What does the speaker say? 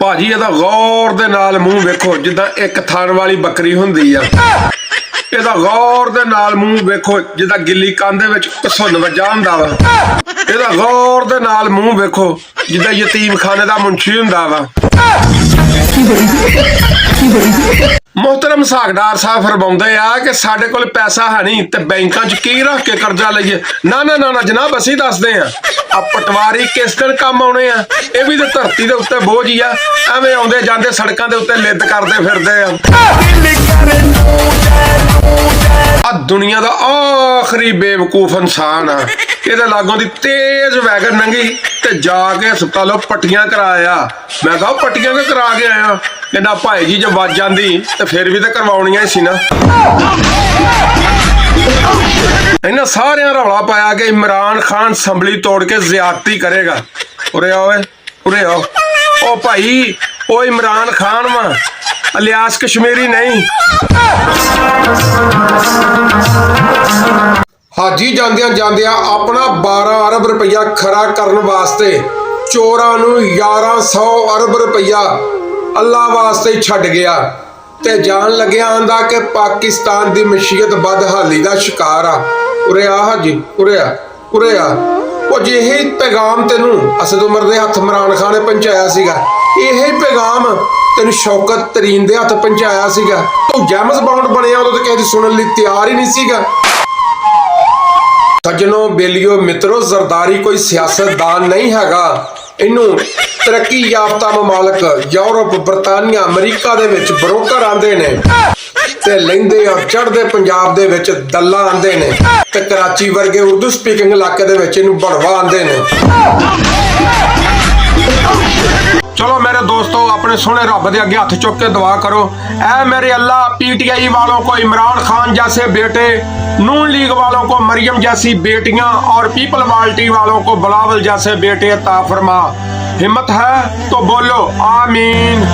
ਭਾਜੀ ਇਹਦਾ ਗੌਰ ਦੇ ਨਾਲ ਮੂੰਹ ਵੇਖੋ ਜਿੱਦਾਂ ਇੱਕ ਥਣ ਵਾਲੀ ਬੱਕਰੀ ਹੁੰਦੀ ਆ। ਇਹਦਾ ਗੌਰ ਦੇ ਨਾਲ ਮੂੰਹ ਵੇਖੋ ਜਿੱਦਾਂ ਗਿੱਲੀ ਕੰਧ ਦੇ ਵਿੱਚ ਘਸੁੰਨ ਵੱਜਾ ਹੁੰਦਾ ਵਾ। ਇਹਦਾ ਗੌਰ ਦੇ ਨਾਲ ਮੂੰਹ ਵੇਖੋ ਜਿੱਦਾਂ ਯਤੀਮਖਾਨੇ ਦਾ ਮੁੰਸ਼ੀ ਹੁੰਦਾ ਵਾ। मोहतरम सागदार साहब फरमाउंदे आ कि साडे कोल पैसा है नहीं ते बैंकां च की रख के कर्जा लईए। ना ना ना ना जनाब असीं दसदे आ पटवारी किस दिन काम आउणे आ। ये भी ते धरती दे उत्ते बोझ ही आ। एवें आउंदे जांदे सड़कां दे उत्ते लिद्द करदे फिरदे आ। दुनिया दा आखिरी बेवकूफ इंसान आ। ਇਹਦੇ ਲਾਗੋਂ ਦੀ तेज वैगन लंघी ते जाके हस्पतालों पट्टियां कराया। मैं कहा पट्टियां क्यों करा के आया? कहना भाई जी जब वज जाती तो फिर भी तो करवाउणियां सी ना। इन्हां सारियां रौला पाया कि इमरान खान असैंबली तोड़ के ज्यादती करेगा। उरे आओ उरे आओ। ओ भाई ओ इमरान खान वा इलियास कश्मीरी नहीं। हाजी जांदियां जांदियां अपना 12 अरब रुपया खरा करने वास्ते चोरां नूं 1100 अरब रुपया अल्लाह वास्ते छड्ड गया ते जान लग्या आंदा कि पाकिस्तान दी मशीयत बदहाली दा शिकार आ। उरे आ हाजी उरे आ उरे आ। ओ जिही पैगाम तेनू असद उमर दे हत्थ इमरान खान ने पहुंचाया सीगा, यही पैगाम तेन शौकत तरीन दे हत्थ पहुंचाया सीगा। तू जेम्स बॉन्ड बनया उदों ते किसी सुनन लई तैयार ही नहीं सीगा। सज्जनों बेलियो मित्रों जरदारी कोई सियासतदान नहीं हैगा। इनू तरक्की याफ्ता ममालक यूरोप बरतानिया अमरीका दे विच ब्रोकर आंदे ने ते लैंदे और चढ़दे पंजाब दे विच दल्ला आंदे ने ते कराची वर्गे उर्दू स्पीकिंग इलाके दे विच इनू बढ़वा आंदे ने। चलो मेरे दोस्तों अपने सोने रब दे अगे हथ चुक के दुआ करो, ऐ मेरे अल्लाह पीटीआई वालों को इमरान खान जैसे बेटे, नून लीग वालों को मरियम जैसी बेटियां और पीपल पार्टी वालों को बिलावल जैसे बेटे अता फरमा। हिम्मत है तो बोलो आमीन।